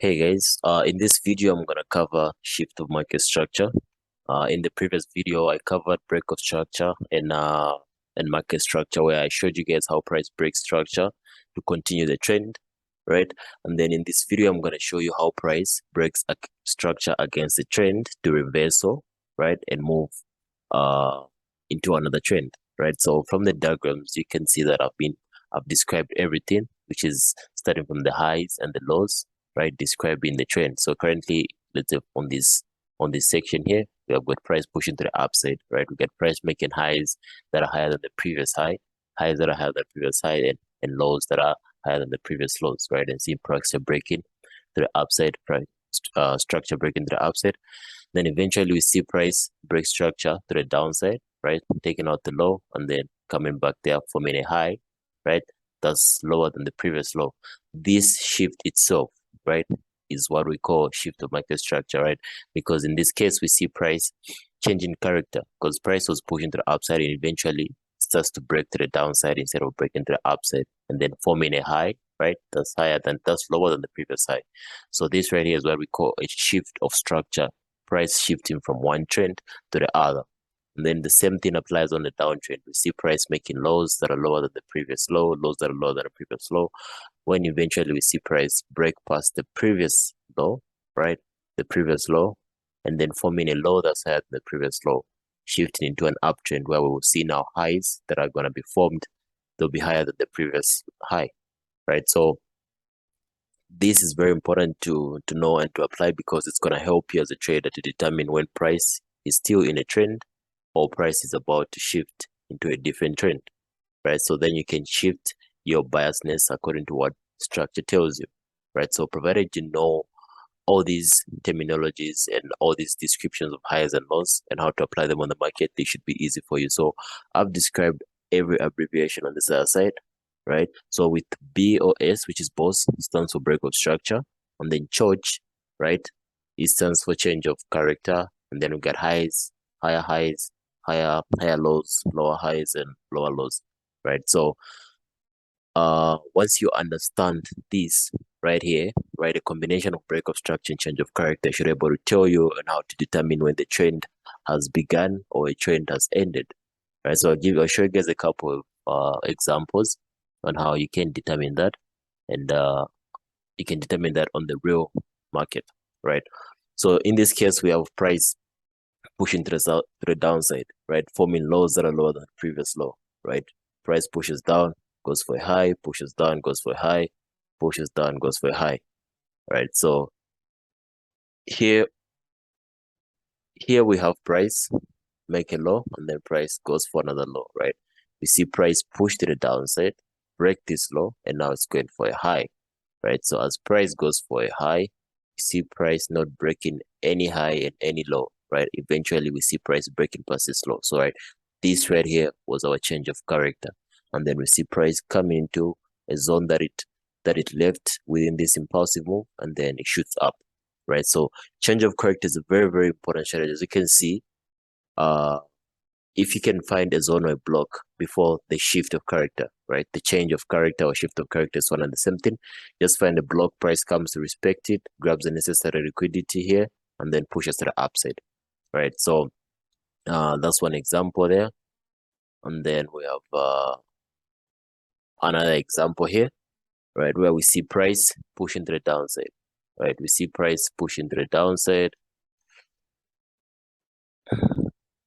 Hey guys, in this video I'm gonna cover shift of market structure. In the previous video I covered break of structure and market structure, where I showed you guys how price breaks structure to continue the trend, right? And then in this video I'm gonna show you how price breaks a structure against the trend to reversal, right, and move uh into another trend, right? So from the diagrams you can see that I've described everything, which is starting from the highs and the lows, right, describing the trend. So currently, let's say on this section here, we have got price pushing to the upside, right? We get price making highs that are higher than the previous high, highs that are higher than the previous high, and lows that are higher than the previous lows, right? And see price breaking to the upside, price structure breaking to the upside. Then eventually we see price break structure to the downside, right? Taking out the low and then coming back there, forming a high, right? That's lower than the previous low. This shift itself, right, is what we call shift of market structure, right? Because in this case, we see price changing character because price was pushing to the upside and eventually starts to break to the downside instead of breaking to the upside and then forming a high, right? That's lower than the previous high. So this right here is what we call a shift of structure, price shifting from one trend to the other. And then the same thing applies on the downtrend. We see price making lows that are lower than the previous low, lows that are lower than the previous low. When eventually we see price break past the previous low, right? The previous low, and then forming a low that's higher than the previous low, shifting into an uptrend where we will see now highs that are going to be formed. They'll be higher than the previous high, right? So this is very important to know and to apply because it's going to help you as a trader to determine when price is still in a trend or price is about to shift into a different trend, right? So then you can shift your biasness according to what structure tells you, right? So provided you know all these terminologies and all these descriptions of highs and lows and how to apply them on the market, they should be easy for you. So I've described every abbreviation on this other side, right? So with BOS, which is boss, stands for break of structure, and then CHOCH, right, it stands for change of character, and then we got highs, higher lows, lower highs, and lower lows, right? So once you understand this right here, right, a combination of break of structure and change of character should be able to tell you on how to determine when the trend has begun or a trend has ended, right? So I'll show you guys a couple of examples on how you can determine that, and you can determine that on the real market, right? So in this case, we have price pushing to the downside, right, forming lows that are lower than the previous low, right? Price pushes down, goes for a high, pushes down, goes for a high, pushes down, goes for a high, right? So here we have price make a low and then price goes for another low, right? We see price push to the downside, break this low, and now it's going for a high, right? So as price goes for a high, we see price not breaking any high and any low, right? Eventually we see price breaking past this low. So right, this right here was our change of character, and then we see price coming into a zone that it left within this impulsive move, and then it shoots up, right? So change of character is a very, very important strategy. As you can see, if you can find a zone or a block before the shift of character, right? The change of character or shift of character is one and the same thing. Just find a block, price comes to respect it, grabs the necessary liquidity here, and then pushes to the upside, right? So that's one example there. And then we have another example here, right, where we see price pushing to the downside, right? We see price pushing to the downside.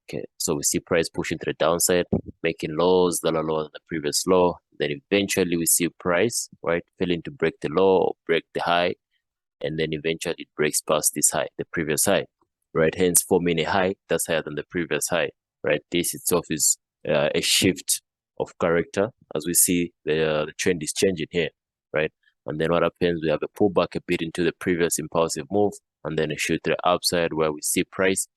Okay, so we see price pushing to the downside, making lows that are lower than the previous low. Then eventually we see price, right, failing to break the low or break the high, and then eventually it breaks past this high, the previous high, right? Hence forming a high that's higher than the previous high, right? This itself is a shift of character. As we see, the trend is changing here, right? And then what happens, we have a pullback a bit into the previous impulsive move, and then a shoot to the upside where we see price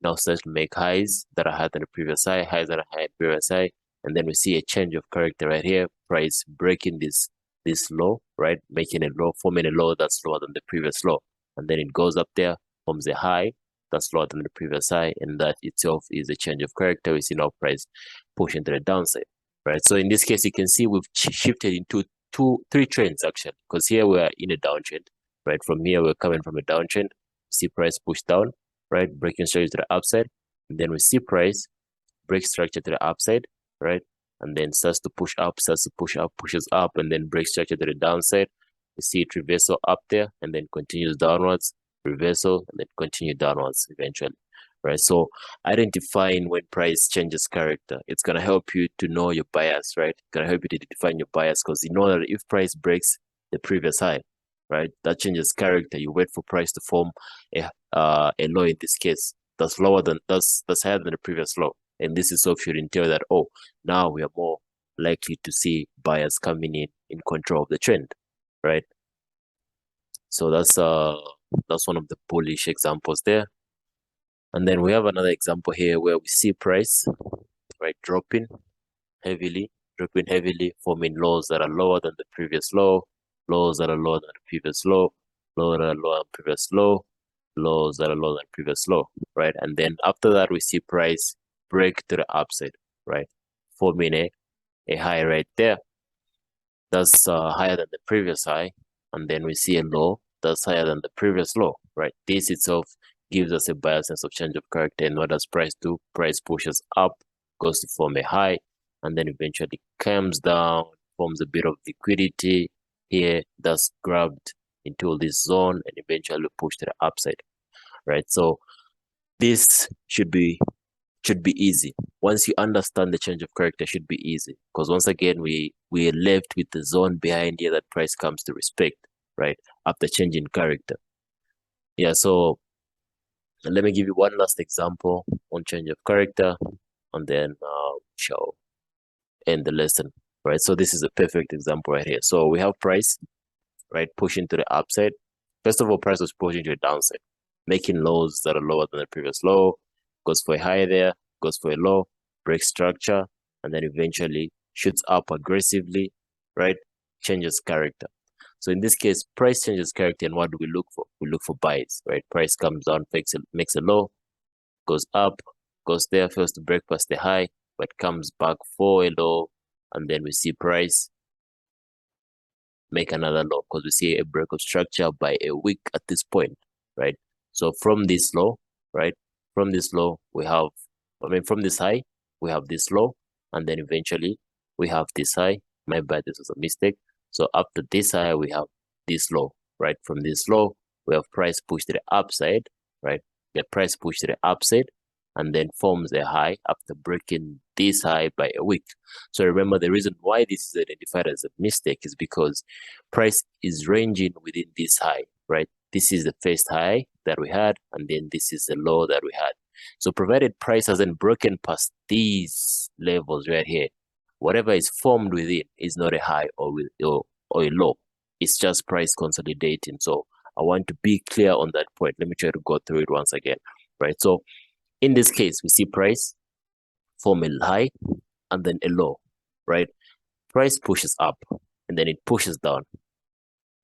now starts to make highs that are higher than the previous high, highs that are higher than the previous high, and then we see a change of character right here, price breaking this low, right, making a low, forming a low that's lower than the previous low, and then it goes up there, forms a high that's lower than the previous high, and that itself is a change of character. We see now price pushing to the downside, right? So in this case, you can see we've shifted into three trends actually, because here we are in a downtrend, right? From here, we're coming from a downtrend, see price push down, right? Breaking structure to the upside, and then we see price break structure to the upside, right? And then starts to push up, pushes up, and then breaks structure to the downside. We see it reversal up there, and then continues downwards, reversal, and then continue downwards eventually, right? So identifying when price changes character, it's gonna help you to know your bias, right? It's gonna help you to define your bias, because you know that if price breaks the previous high, right, that changes character. You wait for price to form a low in this case that's higher than the previous low, and this is so should entail that, oh, now we are more likely to see buyers coming in control of the trend, right? So that's one of the bullish examples there. And then we have another example here where we see price, right, dropping heavily, forming lows that are lower than the previous low, lows that are lower than the previous low, lower that are lower than previous low, lows that are lower than previous low, right? And then after that, we see price break to the upside, right? Forming a high right there. That's higher than the previous high. And then we see a low that's higher than the previous low, right? This itself gives us a bias sense of change of character. And what does price do? Price pushes up, goes to form a high, and then eventually comes down, forms a bit of liquidity here, that's grabbed into this zone and eventually pushed to the upside, right? So this should be easy. Once you understand the change of character, it should be easy, because once again we're left with the zone behind here that price comes to respect, right, after changing character. Yeah, so let me give you one last example on change of character, and then shall end the lesson, right? So this is a perfect example right here. So we have price, right, pushing to the upside. First of all, price was pushing to the downside, making lows that are lower than the previous low, goes for a high there, goes for a low, breaks structure, and then eventually shoots up aggressively, right, changes character. So in this case, price changes character, and what do we look for? We look for buys, right? Price comes down, makes a low, goes up, goes there, fails to break past the high, but comes back for a low, and then we see price make another low, because we see a break of structure by a wick at this point, right? So from this low, right, from this low, from this high, we have this low, and then eventually we have this high. My bad, this was a mistake. So after this high, we have this low, right? From this low, we have price pushed to the upside, right? The price pushed to the upside, and then forms a high after breaking this high by a wick. So remember, the reason why this is identified as a mistake is because price is ranging within this high, right? This is the first high that we had, and then this is the low that we had. So provided price hasn't broken past these levels right here, whatever is formed within is not a high or a low. It's just price consolidating. So I want to be clear on that point. Let me try to go through it once again, right? So in this case, we see price form a high and then a low, right? Price pushes up and then it pushes down.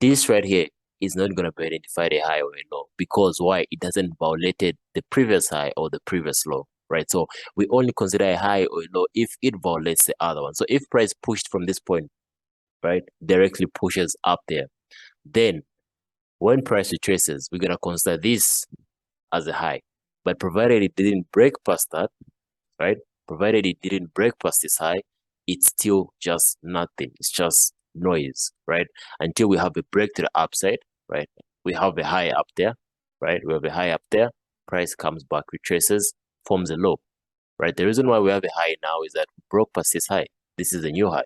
This right here is not going to be identified a high or a low, because why? It hasn't violated the previous high or the previous low, right? So we only consider a high or a low if it violates the other one. So if price pushed from this point, right, directly pushes up there, then when price retraces, we're going to consider this as a high. But provided it didn't break past that, right, provided it didn't break past this high, it's still just nothing. It's just noise, right? Until we have a break to the upside, right? We have a high up there, right? We have a high up there. Price comes back, retraces, forms a low, right? The reason why we have a high now is that we broke past this high. This is a new high.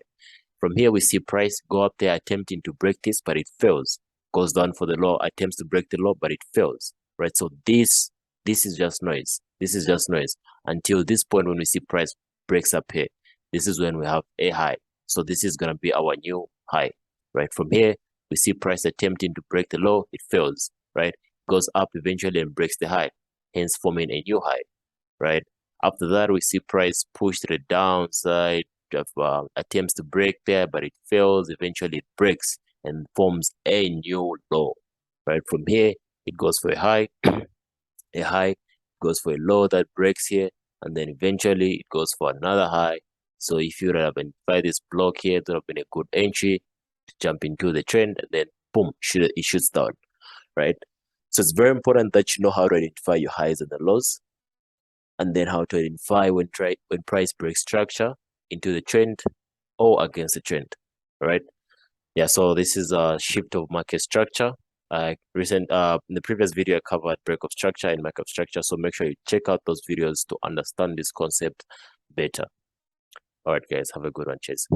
From here, we see price go up there, attempting to break this, but it fails. Goes down for the low, attempts to break the low, but it fails, right? So this is just noise. This is just noise until this point when we see price breaks up here. This is when we have a high. So this is going to be our new high, right? From here, we see price attempting to break the low. It fails, right? Goes up eventually and breaks the high, hence forming a new high, right? After that, we see price push to the downside, attempts to break there, but it fails. Eventually, it breaks and forms a new low, right? From here, it goes for a high, a high, goes for a low that breaks here, and then eventually it goes for another high. So if you would have identified this block here, it would have been a good entry to jump into the trend, and then boom, it shoots down. right? So it's very important that you know how to identify your highs and the lows, and then how to identify when price breaks structure into the trend or against the trend, right? Yeah, so this is a shift of market structure. In the previous video I covered break of structure and market structure, so make sure you check out those videos to understand this concept better. All right, guys, have a good one. Cheers.